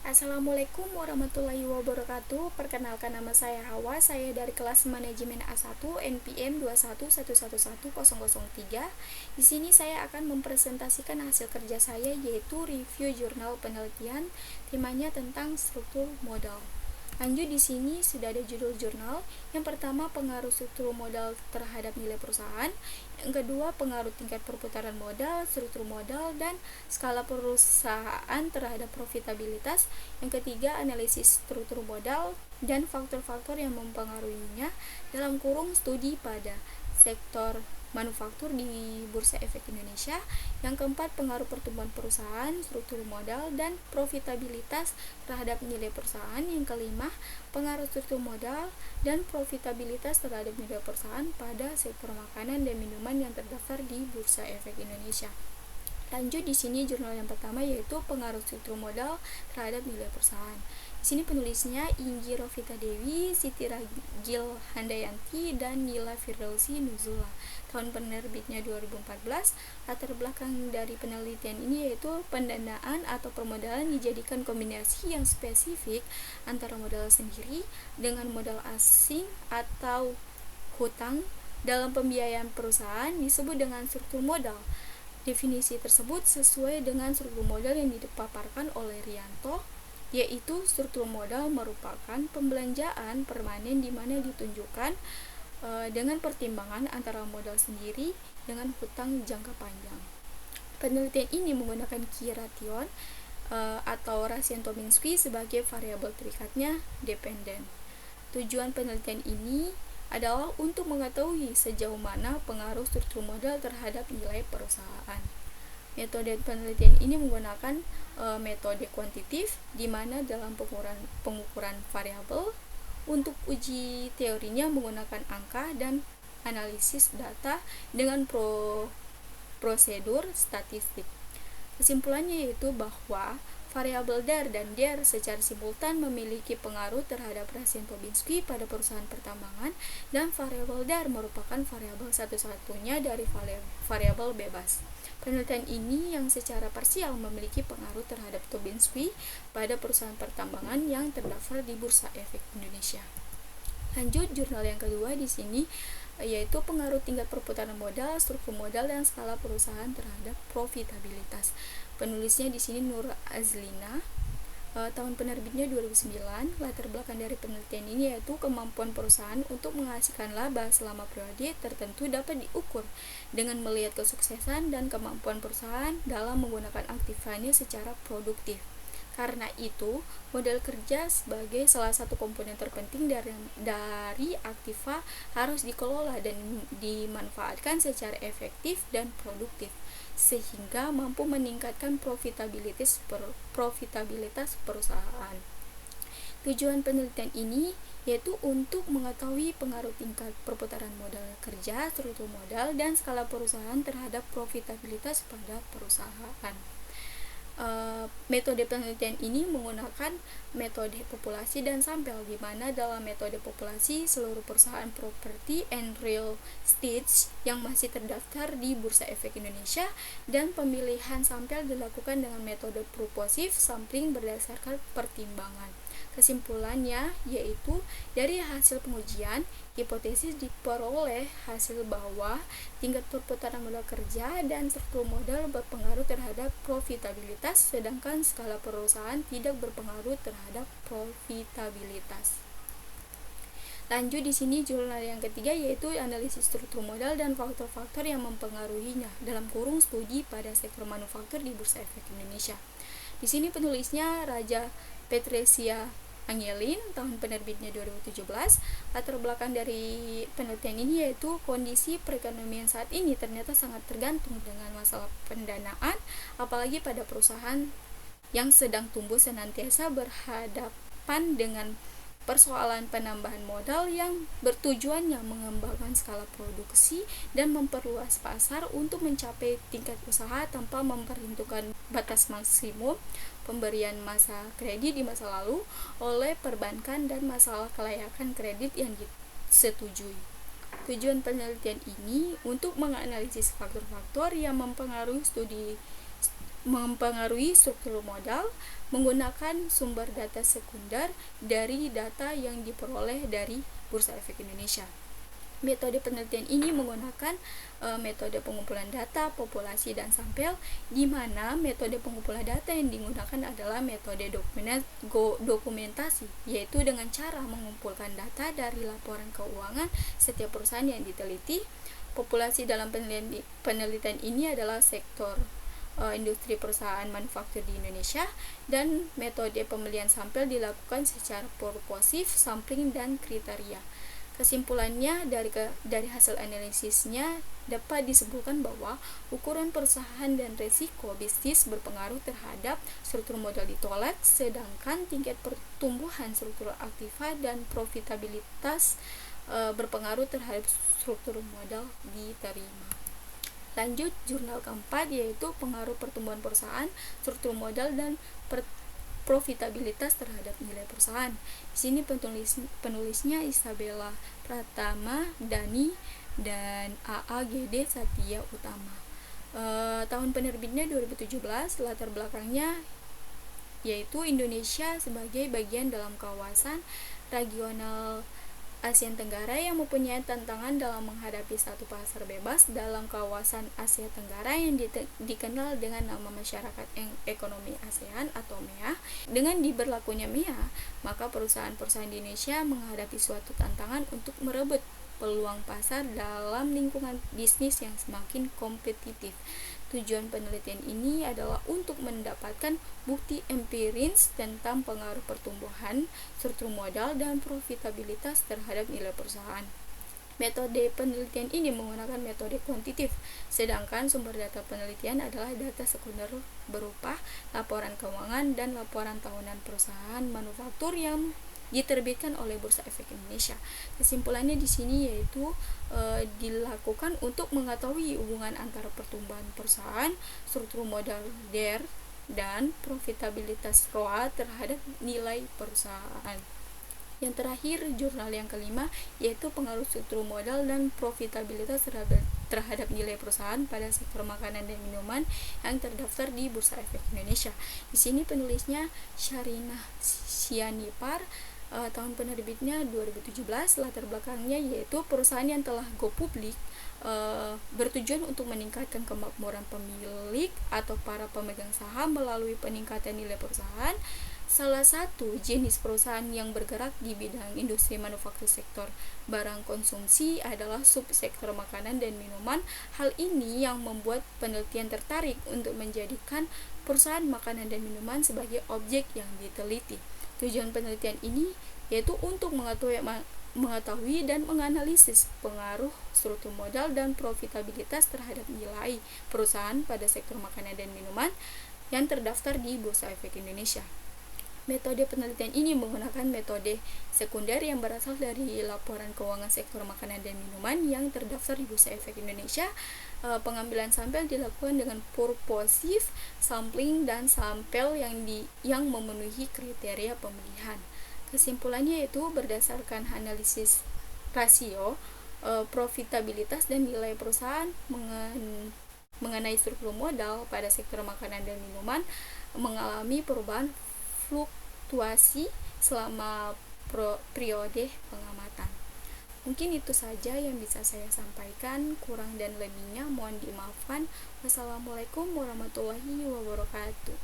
Assalamualaikum warahmatullahi wabarakatuh. Perkenalkan, nama saya Hawa. Saya dari kelas manajemen A1 NPM 211111003. Di sini saya akan mempresentasikan hasil kerja saya, yaitu review jurnal penelitian. Temanya tentang struktur modal. Lanjut, di sini sudah ada judul jurnal. Yang pertama, pengaruh struktur modal terhadap nilai perusahaan. Yang kedua, pengaruh tingkat perputaran modal, struktur modal, dan skala perusahaan terhadap profitabilitas. Yang ketiga, analisis struktur modal dan faktor-faktor yang mempengaruhinya dalam kurung studi pada sektor manufaktur di Bursa Efek Indonesia. Yang keempat, pengaruh pertumbuhan perusahaan, struktur modal, dan profitabilitas terhadap nilai perusahaan. Yang kelima, pengaruh struktur modal dan profitabilitas terhadap nilai perusahaan pada sektor makanan dan minuman yang terdaftar di Bursa Efek Indonesia. Lanjut, di sini jurnal yang pertama, yaitu pengaruh struktur modal terhadap nilai perusahaan. Di sini penulisnya Inggi Rovita Dewi, Siti Ragil Handayanti, dan Nila Firdausi Nuzula. Tahun penerbitnya 2014. Latar belakang dari penelitian ini yaitu pendanaan atau permodalan dijadikan kombinasi yang spesifik antara modal sendiri dengan modal asing atau hutang dalam pembiayaan perusahaan disebut dengan struktur modal. Definisi tersebut sesuai dengan struktur modal yang dipaparkan oleh Rianto, yaitu struktur modal merupakan pembelanjaan permanen di mana ditunjukkan dengan pertimbangan antara modal sendiri dengan hutang jangka panjang. Penelitian ini menggunakan key ration atau rasio Tominski sebagai variabel terikatnya dependen. Tujuan penelitian ini adalah untuk mengetahui sejauh mana pengaruh struktur modal terhadap nilai perusahaan. Metode penelitian ini menggunakan metode kuantitatif, di mana dalam pengukuran variabel. Untuk uji teorinya menggunakan angka dan analisis data dengan prosedur statistik. Kesimpulannya yaitu bahwa variabel DAR dan DER secara simultan memiliki pengaruh terhadap rasio Tominski pada perusahaan pertambangan, dan variabel DAR merupakan variabel satu-satunya dari variabel bebas. Penelitian ini yang secara parsial memiliki pengaruh terhadap Tominski pada perusahaan pertambangan yang terdaftar di Bursa Efek Indonesia. Lanjut, jurnal yang kedua di sini yaitu pengaruh tingkat perputaran modal, struktur modal, dan skala perusahaan terhadap profitabilitas. Penulisnya di sini Nur Azlina. Tahun penerbitnya 2009. Latar belakang dari penelitian ini yaitu kemampuan perusahaan untuk menghasilkan laba selama periode tertentu dapat diukur dengan melihat kesuksesan dan kemampuan perusahaan dalam menggunakan aktivanya secara produktif. Karena itu, modal kerja sebagai salah satu komponen terpenting dari aktiva harus dikelola dan dimanfaatkan secara efektif dan produktif, sehingga mampu meningkatkan profitabilitas perusahaan. Tujuan penelitian ini yaitu untuk mengetahui pengaruh tingkat perputaran modal kerja, struktur modal, dan skala perusahaan terhadap profitabilitas pada perusahaan. Metode penelitian ini menggunakan metode populasi dan sampel, di mana dalam metode populasi seluruh perusahaan properti and real estate yang masih terdaftar di Bursa Efek Indonesia, dan pemilihan sampel dilakukan dengan metode purposive sampling berdasarkan pertimbangan. Kesimpulannya yaitu dari hasil pengujian, hipotesis diperoleh hasil bahwa tingkat perputaran modal kerja dan struktur modal berpengaruh terhadap profitabilitas, sedangkan skala perusahaan tidak berpengaruh terhadap profitabilitas. Lanjut, di sini jurnal yang ketiga yaitu analisis struktur modal dan faktor-faktor yang mempengaruhinya dalam kurung studi pada sektor manufaktur di Bursa Efek Indonesia. Di sini penulisnya Raja Petresia Angelin, tahun penerbitnya 2017. Latar belakang dari penelitian ini yaitu kondisi perekonomian saat ini ternyata sangat tergantung dengan masalah pendanaan, apalagi pada perusahaan yang sedang tumbuh senantiasa berhadapan dengan persoalan penambahan modal yang bertujuannya mengembangkan skala produksi dan memperluas pasar untuk mencapai tingkat usaha tanpa memperhitungkan batas maksimum pemberian masa kredit di masa lalu oleh perbankan dan masalah kelayakan kredit yang disetujui. Tujuan penelitian ini untuk menganalisis faktor-faktor yang mempengaruhi studi mempengaruhi struktur modal menggunakan sumber data sekunder dari data yang diperoleh dari Bursa Efek Indonesia. Metode penelitian ini menggunakan metode pengumpulan data, populasi, dan sampel, di mana metode pengumpulan data yang digunakan adalah metode dokumentasi, yaitu dengan cara mengumpulkan data dari laporan keuangan setiap perusahaan yang diteliti. Populasi dalam penelitian ini adalah sektor industri perusahaan manufaktur di Indonesia, dan metode pemilihan sampel dilakukan secara purposif, sampling, dan kriteria. Kesimpulannya dari hasil analisisnya dapat disimpulkan bahwa ukuran perusahaan dan resiko bisnis berpengaruh terhadap struktur modal ditolak, sedangkan tingkat pertumbuhan struktur aktiva dan profitabilitas berpengaruh terhadap struktur modal diterima. Lanjut jurnal keempat, yaitu pengaruh pertumbuhan perusahaan, struktur modal, dan profitabilitas terhadap nilai perusahaan. Di sini penulisnya Isabella Pratama Dani dan AAGD Satya Utama. Tahun penerbitnya 2017, latar belakangnya yaitu Indonesia sebagai bagian dalam kawasan regional Asia Tenggara yang mempunyai tantangan dalam menghadapi satu pasar bebas dalam kawasan Asia Tenggara yang dikenal dengan nama Masyarakat Ekonomi ASEAN atau MEA. Dengan diberlakunya MEA, maka perusahaan-perusahaan di Indonesia menghadapi suatu tantangan untuk merebut peluang pasar dalam lingkungan bisnis yang semakin kompetitif. Tujuan penelitian ini adalah untuk mendapatkan bukti empiris tentang pengaruh pertumbuhan, struktur modal, dan profitabilitas terhadap nilai perusahaan. Metode penelitian ini menggunakan metode kuantitatif, sedangkan sumber data penelitian adalah data sekunder berupa laporan keuangan dan laporan tahunan perusahaan manufaktur yang diterbitkan oleh Bursa Efek Indonesia. Kesimpulannya di sini yaitu dilakukan untuk mengetahui hubungan antara pertumbuhan perusahaan, struktur modal DER, dan profitabilitas ROA terhadap nilai perusahaan. Yang terakhir, jurnal yang kelima, yaitu pengaruh struktur modal dan profitabilitas terhadap nilai perusahaan pada sektor makanan dan minuman yang terdaftar di Bursa Efek Indonesia. Di sini penulisnya Syarinah Sianipar. Tahun penerbitnya 2017, latar belakangnya yaitu perusahaan yang telah go publik bertujuan untuk meningkatkan kemakmuran pemilik atau para pemegang saham melalui peningkatan nilai perusahaan. Salah satu jenis perusahaan yang bergerak di bidang industri manufaktur sektor barang konsumsi adalah subsektor makanan dan minuman. Hal ini yang membuat penelitian tertarik untuk menjadikan perusahaan makanan dan minuman sebagai objek yang diteliti. Tujuan penelitian ini yaitu untuk mengetahui dan menganalisis pengaruh struktur modal dan profitabilitas terhadap nilai perusahaan pada sektor makanan dan minuman yang terdaftar di Bursa Efek Indonesia. Metode penelitian ini menggunakan metode sekunder yang berasal dari laporan keuangan sektor makanan dan minuman yang terdaftar di Bursa Efek Indonesia. Pengambilan sampel dilakukan dengan purposif, sampling, dan sampel yang memenuhi kriteria pemilihan. Kesimpulannya yaitu berdasarkan analisis rasio, profitabilitas, dan nilai perusahaan mengenai struktur modal pada sektor makanan dan minuman mengalami perubahan fluktuasi selama periode pengamatan. Mungkin itu saja yang bisa saya sampaikan, kurang dan lebihnya mohon dimaafkan. Wassalamualaikum warahmatullahi wabarakatuh.